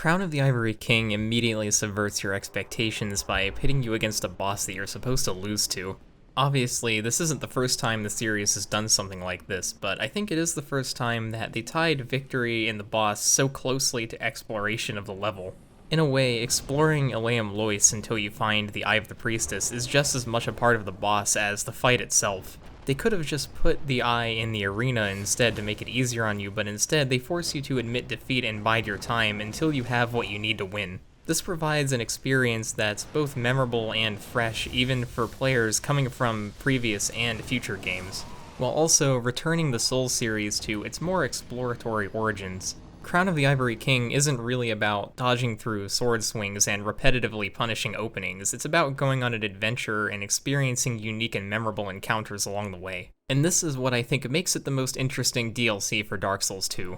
Crown of the Ivory King immediately subverts your expectations by pitting you against a boss that you're supposed to lose to. Obviously, this isn't the first time the series has done something like this, but I think it is the first time that they tied victory in the boss so closely to exploration of the level. In a way, exploring Eleum Loyce until you find the Eye of the Priestess is just as much a part of the boss as the fight itself. They could have just put the eye in the arena instead to make it easier on you, but instead they force you to admit defeat and bide your time until you have what you need to win. This provides an experience that's both memorable and fresh, even for players coming from previous and future games, while also returning the Souls series to its more exploratory origins. Crown of the Ivory King isn't really about dodging through sword swings and repetitively punishing openings, it's about going on an adventure and experiencing unique and memorable encounters along the way. And this is what I think makes it the most interesting DLC for Dark Souls 2.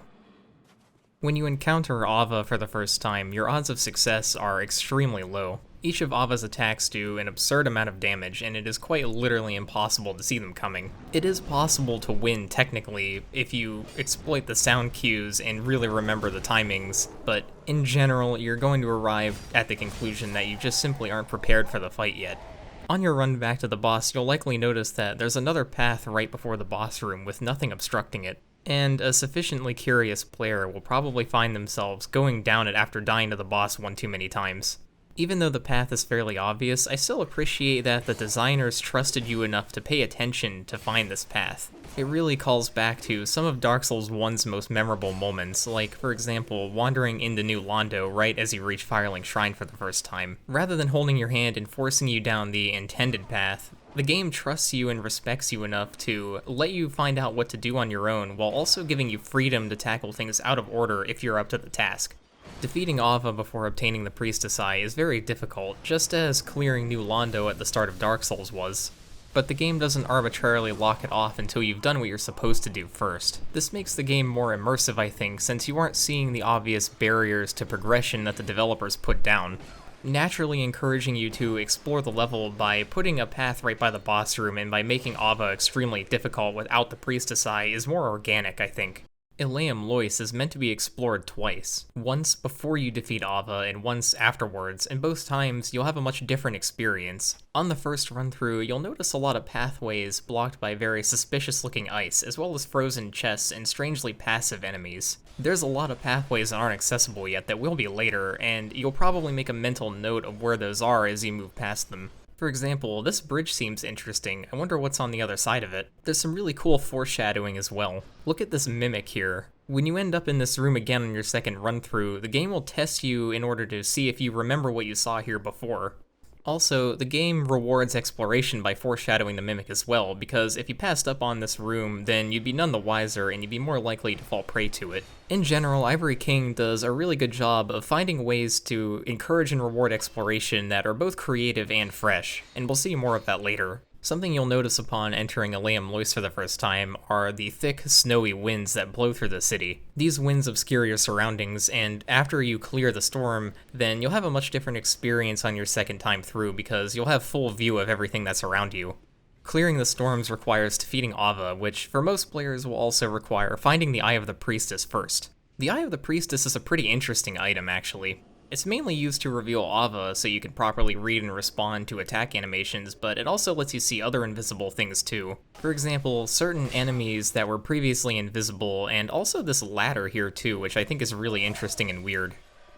When you encounter Aava for the first time, your odds of success are extremely low. Each of Aava's attacks do an absurd amount of damage, and it is quite literally impossible to see them coming. It is possible to win technically if you exploit the sound cues and really remember the timings, but in general, you're going to arrive at the conclusion that you just simply aren't prepared for the fight yet. On your run back to the boss, you'll likely notice that there's another path right before the boss room with nothing obstructing it. And a sufficiently curious player will probably find themselves going down it after dying to the boss one too many times. Even though the path is fairly obvious, I still appreciate that the designers trusted you enough to pay attention to find this path. It really calls back to some of Dark Souls 1's most memorable moments, like, for example, wandering into New Londo right as you reach Firelink Shrine for the first time. Rather than holding your hand and forcing you down the intended path, the game trusts you and respects you enough to let you find out what to do on your own, while also giving you freedom to tackle things out of order if you're up to the task. Defeating Aava before obtaining the Priestess Eye is very difficult, just as clearing New Londo at the start of Dark Souls was. But the game doesn't arbitrarily lock it off until you've done what you're supposed to do first. This makes the game more immersive, I think, since you aren't seeing the obvious barriers to progression that the developers put down, naturally encouraging you to explore the level by putting a path right by the boss room and by making Aava extremely difficult without the Priestess Eye is more organic, I think. Eleum Loyce is meant to be explored twice, once before you defeat Aava and once afterwards, and both times you'll have a much different experience. On the first run through, you'll notice a lot of pathways blocked by very suspicious looking ice, as well as frozen chests and strangely passive enemies. There's a lot of pathways that aren't accessible yet that will be later, and you'll probably make a mental note of where those are as you move past them. For example, this bridge seems interesting. I wonder what's on the other side of it. There's some really cool foreshadowing as well. Look at this mimic here. When you end up in this room again on your second run through, the game will test you in order to see if you remember what you saw here before. Also, the game rewards exploration by foreshadowing the mimic as well, because if you passed up on this room, then you'd be none the wiser and you'd be more likely to fall prey to it. In general, Ivory King does a really good job of finding ways to encourage and reward exploration that are both creative and fresh, and we'll see more of that later. Something you'll notice upon entering Eleum Loyce for the first time are the thick, snowy winds that blow through the city. These winds obscure your surroundings, and after you clear the storm, then you'll have a much different experience on your second time through because you'll have full view of everything that's around you. Clearing the storms requires defeating Aava, which for most players will also require finding the Eye of the Priestess first. The Eye of the Priestess is a pretty interesting item, actually. It's mainly used to reveal Aava so you can properly read and respond to attack animations, but it also lets you see other invisible things too. For example, certain enemies that were previously invisible, and also this ladder here too, which I think is really interesting and weird.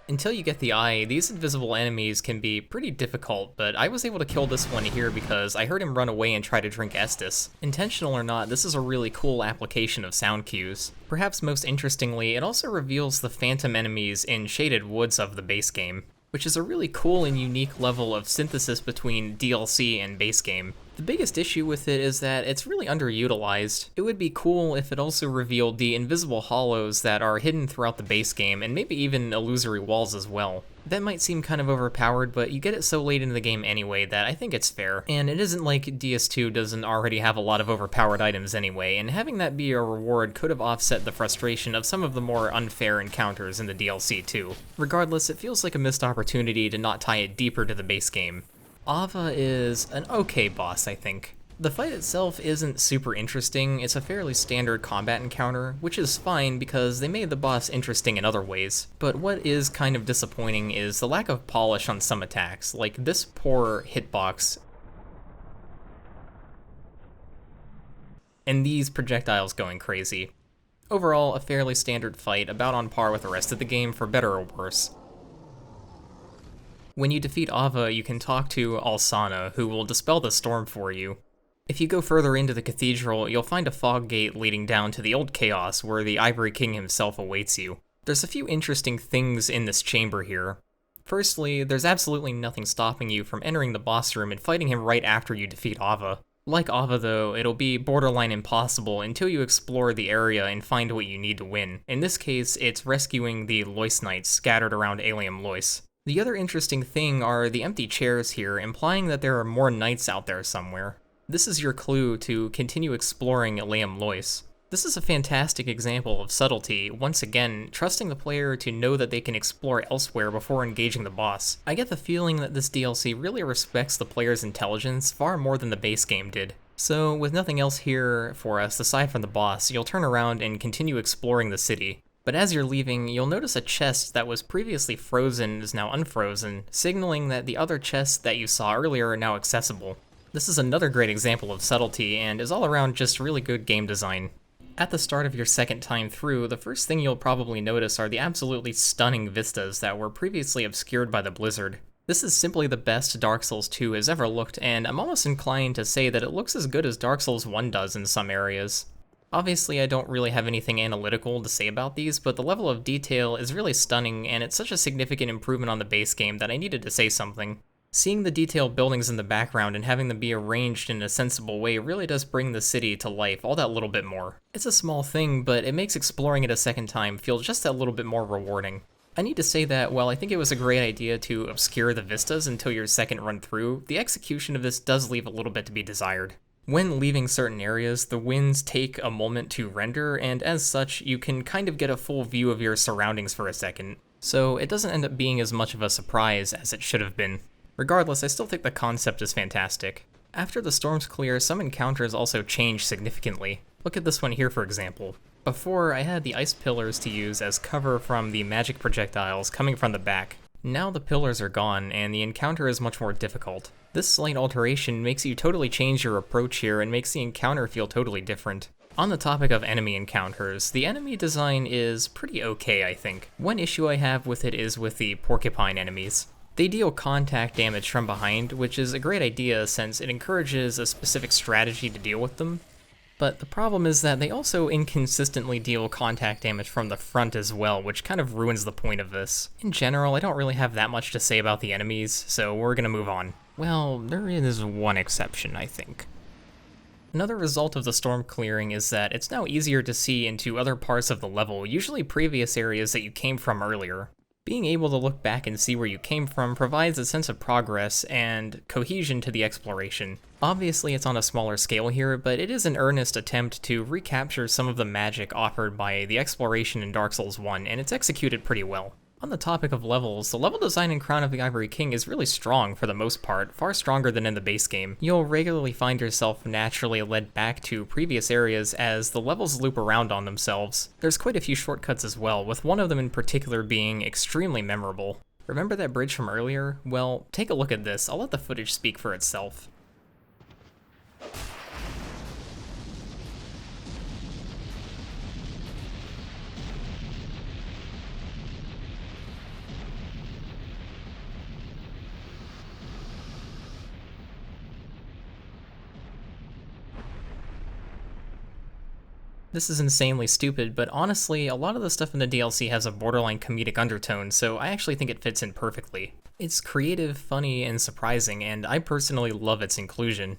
Until you get the eye, these invisible enemies can be pretty difficult, but I was able to kill this one here because I heard him run away and try to drink Estus. Intentional or not, this is a really cool application of sound cues. Perhaps most interestingly, it also reveals the phantom enemies in Shaded Woods of the base game, which is a really cool and unique level of synthesis between DLC and base game. The biggest issue with it is that it's really underutilized. It would be cool if it also revealed the invisible hollows that are hidden throughout the base game, and maybe even illusory walls as well. That might seem kind of overpowered, but you get it so late into the game anyway that I think it's fair. And it isn't like DS2 doesn't already have a lot of overpowered items anyway, and having that be a reward could have offset the frustration of some of the more unfair encounters in the DLC too. Regardless, it feels like a missed opportunity to not tie it deeper to the base game. Aava is an okay boss, I think. The fight itself isn't super interesting, it's a fairly standard combat encounter, which is fine because they made the boss interesting in other ways. But what is kind of disappointing is the lack of polish on some attacks, like this poor hitbox, and these projectiles going crazy. Overall, a fairly standard fight, about on par with the rest of the game for better or worse. When you defeat Aava, you can talk to Alsana, who will dispel the storm for you. If you go further into the cathedral, you'll find a fog gate leading down to the old chaos where the Ivory King himself awaits you. There's a few interesting things in this chamber here. Firstly, there's absolutely nothing stopping you from entering the boss room and fighting him right after you defeat Aava. Like Aava though, it'll be borderline impossible until you explore the area and find what you need to win. In this case, it's rescuing the Loyce Knights scattered around Eleum Loyce. The other interesting thing are the empty chairs here, implying that there are more knights out there somewhere. This is your clue to continue exploring Eleum Loyce. This is a fantastic example of subtlety, once again, trusting the player to know that they can explore elsewhere before engaging the boss. I get the feeling that this DLC really respects the player's intelligence far more than the base game did. So, with nothing else here for us aside from the boss, you'll turn around and continue exploring the city. But as you're leaving, you'll notice a chest that was previously frozen is now unfrozen, signaling that the other chests that you saw earlier are now accessible. This is another great example of subtlety and is all around just really good game design. At the start of your second time through, the first thing you'll probably notice are the absolutely stunning vistas that were previously obscured by the blizzard. This is simply the best Dark Souls 2 has ever looked, and I'm almost inclined to say that it looks as good as Dark Souls 1 does in some areas. Obviously, I don't really have anything analytical to say about these, but the level of detail is really stunning, and it's such a significant improvement on the base game that I needed to say something. Seeing the detailed buildings in the background and having them be arranged in a sensible way really does bring the city to life all that little bit more. It's a small thing, but it makes exploring it a second time feel just that little bit more rewarding. I need to say that while I think it was a great idea to obscure the vistas until your second run through, the execution of this does leave a little bit to be desired. When leaving certain areas, the winds take a moment to render, and as such, you can kind of get a full view of your surroundings for a second, so it doesn't end up being as much of a surprise as it should have been. Regardless, I still think the concept is fantastic. After the storms clear, some encounters also change significantly. Look at this one here for example. Before, I had the ice pillars to use as cover from the magic projectiles coming from the back. Now the pillars are gone, and the encounter is much more difficult. This slight alteration makes you totally change your approach here and makes the encounter feel totally different. On the topic of enemy encounters, the enemy design is pretty okay, I think. One issue I have with it is with the porcupine enemies. They deal contact damage from behind, which is a great idea since it encourages a specific strategy to deal with them. But the problem is that they also inconsistently deal contact damage from the front as well, which kind of ruins the point of this. In general, I don't really have that much to say about the enemies, so we're gonna move on. Well, there is one exception, I think. Another result of the storm clearing is that it's now easier to see into other parts of the level, usually previous areas that you came from earlier. Being able to look back and see where you came from provides a sense of progress and cohesion to the exploration. Obviously it's on a smaller scale here, but it is an earnest attempt to recapture some of the magic offered by the exploration in Dark Souls 1, and it's executed pretty well. On the topic of levels, the level design in Crown of the Ivory King is really strong for the most part, far stronger than in the base game. You'll regularly find yourself naturally led back to previous areas as the levels loop around on themselves. There's quite a few shortcuts as well, with one of them in particular being extremely memorable. Remember that bridge from earlier? Well, take a look at this. I'll let the footage speak for itself. This is insanely stupid, but honestly, a lot of the stuff in the DLC has a borderline comedic undertone, so I actually think it fits in perfectly. It's creative, funny, and surprising, and I personally love its inclusion.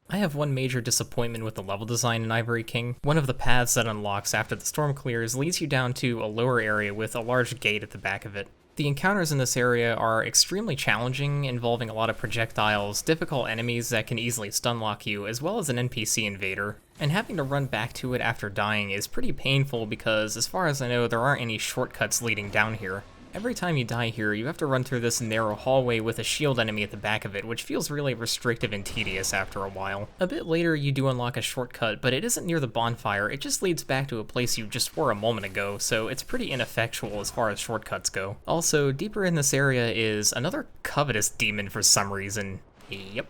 I have one major disappointment with the level design in Ivory King. One of the paths that unlocks after the storm clears leads you down to a lower area with a large gate at the back of it. The encounters in this area are extremely challenging, involving a lot of projectiles, difficult enemies that can easily stunlock you, as well as an NPC invader. And having to run back to it after dying is pretty painful because, as far as I know, there aren't any shortcuts leading down here. Every time you die here, you have to run through this narrow hallway with a shield enemy at the back of it, which feels really restrictive and tedious after a while. A bit later, you do unlock a shortcut, but it isn't near the bonfire, it just leads back to a place you just were a moment ago, so it's pretty ineffectual as far as shortcuts go. Also, deeper in this area is another covetous demon for some reason. Yep.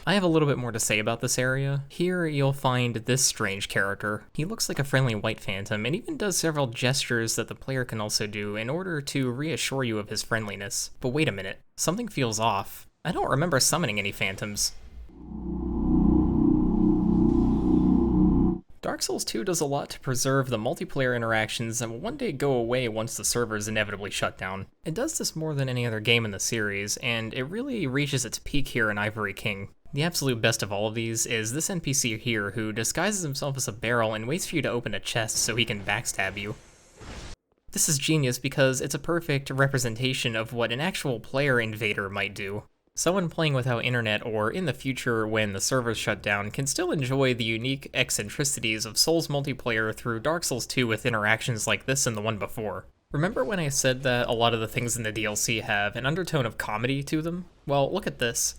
I have a little bit more to say about this area. Here you'll find this strange character. He looks like a friendly white phantom and even does several gestures that the player can also do in order to reassure you of his friendliness. But wait a minute, something feels off. I don't remember summoning any phantoms. Dark Souls 2 does a lot to preserve the multiplayer interactions that will one day go away once the servers inevitably shut down. It does this more than any other game in the series, and it really reaches its peak here in Ivory King. The absolute best of all of these is this NPC here who disguises himself as a barrel and waits for you to open a chest so he can backstab you. This is genius because it's a perfect representation of what an actual player invader might do. Someone playing without internet or in the future when the servers shut down can still enjoy the unique eccentricities of Souls multiplayer through Dark Souls 2 with interactions like this and the one before. Remember when I said that a lot of the things in the DLC have an undertone of comedy to them? Well, look at this.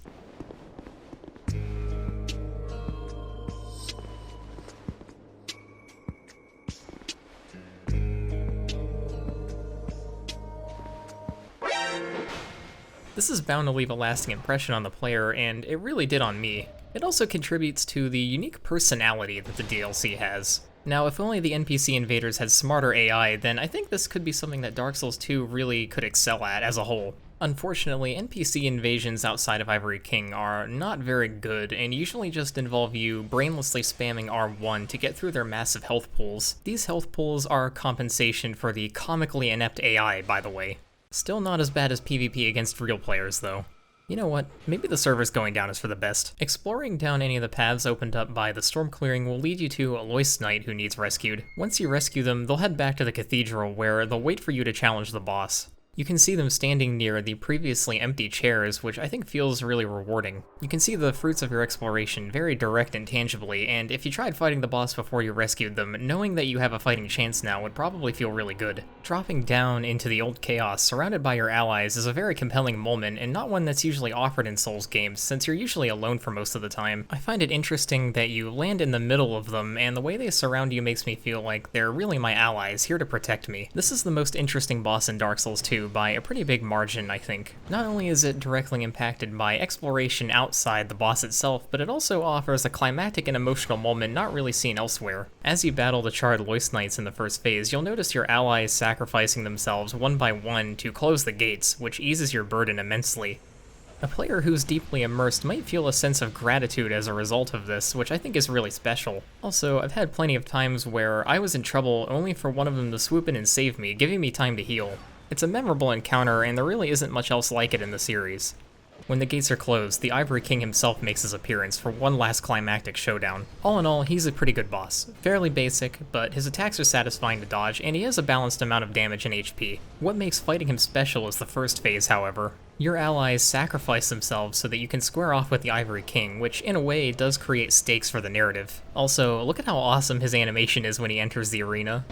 This is bound to leave a lasting impression on the player, and it really did on me. It also contributes to the unique personality that the DLC has. Now, if only the NPC invaders had smarter AI, then I think this could be something that Dark Souls 2 really could excel at as a whole. Unfortunately, NPC invasions outside of Ivory King are not very good, and usually just involve you brainlessly spamming R1 to get through their massive health pools. These health pools are compensation for the comically inept AI, by the way. Still not as bad as PvP against real players, though. You know what, maybe the server's going down is for the best. Exploring down any of the paths opened up by the storm clearing will lead you to a Loyce knight who needs rescued. Once you rescue them, they'll head back to the cathedral where they'll wait for you to challenge the boss. You can see them standing near the previously empty chairs, which I think feels really rewarding. You can see the fruits of your exploration very direct and tangibly, and if you tried fighting the boss before you rescued them, knowing that you have a fighting chance now would probably feel really good. Dropping down into the old chaos surrounded by your allies is a very compelling moment, and not one that's usually offered in Souls games, since you're usually alone for most of the time. I find it interesting that you land in the middle of them, and the way they surround you makes me feel like they're really my allies, here to protect me. This is the most interesting boss in Dark Souls 2 by a pretty big margin, I think. Not only is it directly impacted by exploration outside the boss itself, but it also offers a climactic and emotional moment not really seen elsewhere. As you battle the charred Loyce Knights in the first phase, you'll notice your allies sacrificing themselves one by one to close the gates, which eases your burden immensely. A player who's deeply immersed might feel a sense of gratitude as a result of this, which I think is really special. Also, I've had plenty of times where I was in trouble only for one of them to swoop in and save me, giving me time to heal. It's a memorable encounter, and there really isn't much else like it in the series. When the gates are closed, the Ivory King himself makes his appearance for one last climactic showdown. All in all, he's a pretty good boss. Fairly basic, but his attacks are satisfying to dodge, and he has a balanced amount of damage and HP. What makes fighting him special is the first phase, however. Your allies sacrifice themselves so that you can square off with the Ivory King, which in a way does create stakes for the narrative. Also, look at how awesome his animation is when he enters the arena.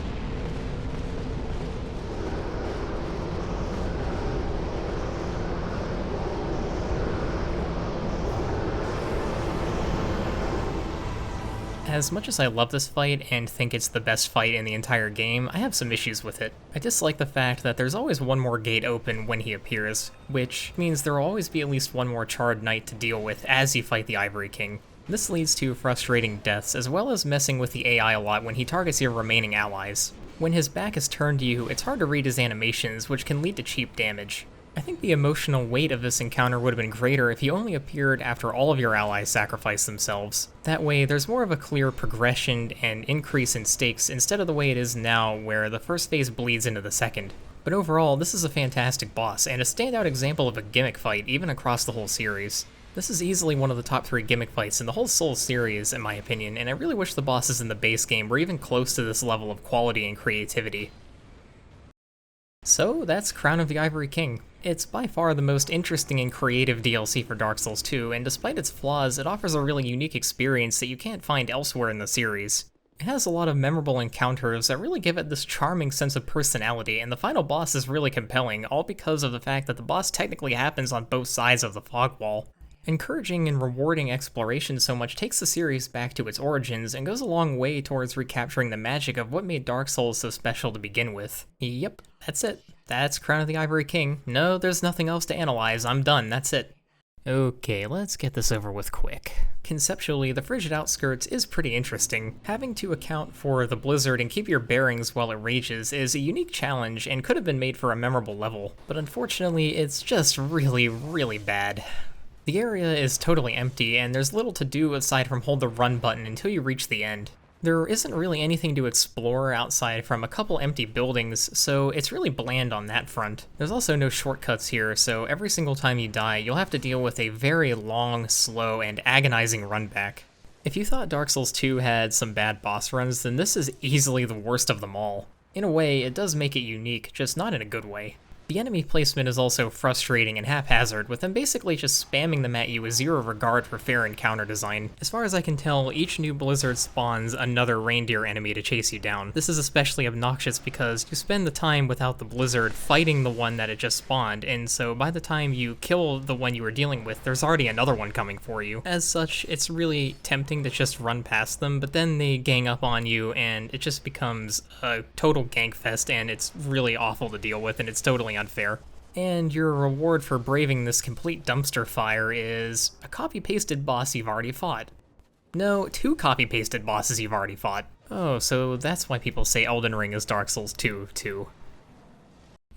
As much as I love this fight and think it's the best fight in the entire game, I have some issues with it. I dislike the fact that there's always one more gate open when he appears, which means there will always be at least one more charred knight to deal with as you fight the Ivory King. This leads to frustrating deaths, as well as messing with the AI a lot when he targets your remaining allies. When his back is turned to you, it's hard to read his animations, which can lead to cheap damage. I think the emotional weight of this encounter would have been greater if he only appeared after all of your allies sacrificed themselves. That way, there's more of a clear progression and increase in stakes instead of the way it is now, where the first phase bleeds into the second. But overall, this is a fantastic boss, and a standout example of a gimmick fight even across the whole series. This is easily one of the top 3 gimmick fights in the whole Souls series, in my opinion, and I really wish the bosses in the base game were even close to this level of quality and creativity. So that's Crown of the Ivory King. It's by far the most interesting and creative DLC for Dark Souls 2, and despite its flaws, it offers a really unique experience that you can't find elsewhere in the series. It has a lot of memorable encounters that really give it this charming sense of personality, and the final boss is really compelling, all because of the fact that the boss technically happens on both sides of the fog wall. Encouraging and rewarding exploration so much takes the series back to its origins and goes a long way towards recapturing the magic of what made Dark Souls so special to begin with. Yep, that's it. That's Crown of the Ivory King. No, there's nothing else to analyze. I'm done. That's it. Okay, let's get this over with quick. Conceptually, the Frigid Outskirts is pretty interesting. Having to account for the blizzard and keep your bearings while it rages is a unique challenge and could have been made for a memorable level, but unfortunately it's just really, really bad. The area is totally empty and there's little to do aside from hold the run button until you reach the end. There isn't really anything to explore outside from a couple empty buildings, so it's really bland on that front. There's also no shortcuts here, so every single time you die, you'll have to deal with a very long, slow, and agonizing run back. If you thought Dark Souls 2 had some bad boss runs, then this is easily the worst of them all. In a way, it does make it unique, just not in a good way. The enemy placement is also frustrating and haphazard, with them basically just spamming them at you with zero regard for fair encounter design. As far as I can tell, each new blizzard spawns another reindeer enemy to chase you down. This is especially obnoxious because you spend the time without the blizzard fighting the one that it just spawned, and so by the time you kill the one you were dealing with, there's already another one coming for you. As such, it's really tempting to just run past them, but then they gang up on you and it just becomes a total gank fest, and it's really awful to deal with, and it's totally unfair. And your reward for braving this complete dumpster fire is a copy-pasted boss you've already fought. No, 2 copy-pasted bosses you've already fought. Oh, so that's why people say Elden Ring is Dark Souls 2, too.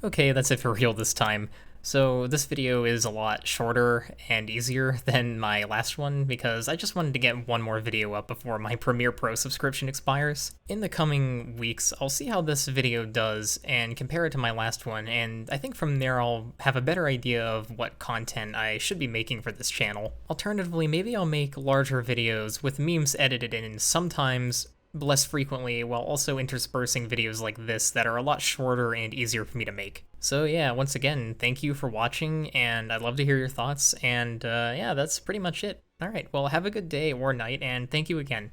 Okay, that's it for real this time. So this video is a lot shorter and easier than my last one because I just wanted to get one more video up before my Premiere Pro subscription expires. In the coming weeks, I'll see how this video does and compare it to my last one, and I think from there I'll have a better idea of what content I should be making for this channel. Alternatively, maybe I'll make larger videos with memes edited in sometimes, less frequently, while also interspersing videos like this that are a lot shorter and easier for me to make. So yeah, once again, thank you for watching, and I'd love to hear your thoughts, and yeah, that's pretty much it. Alright, well, have a good day or night, and thank you again.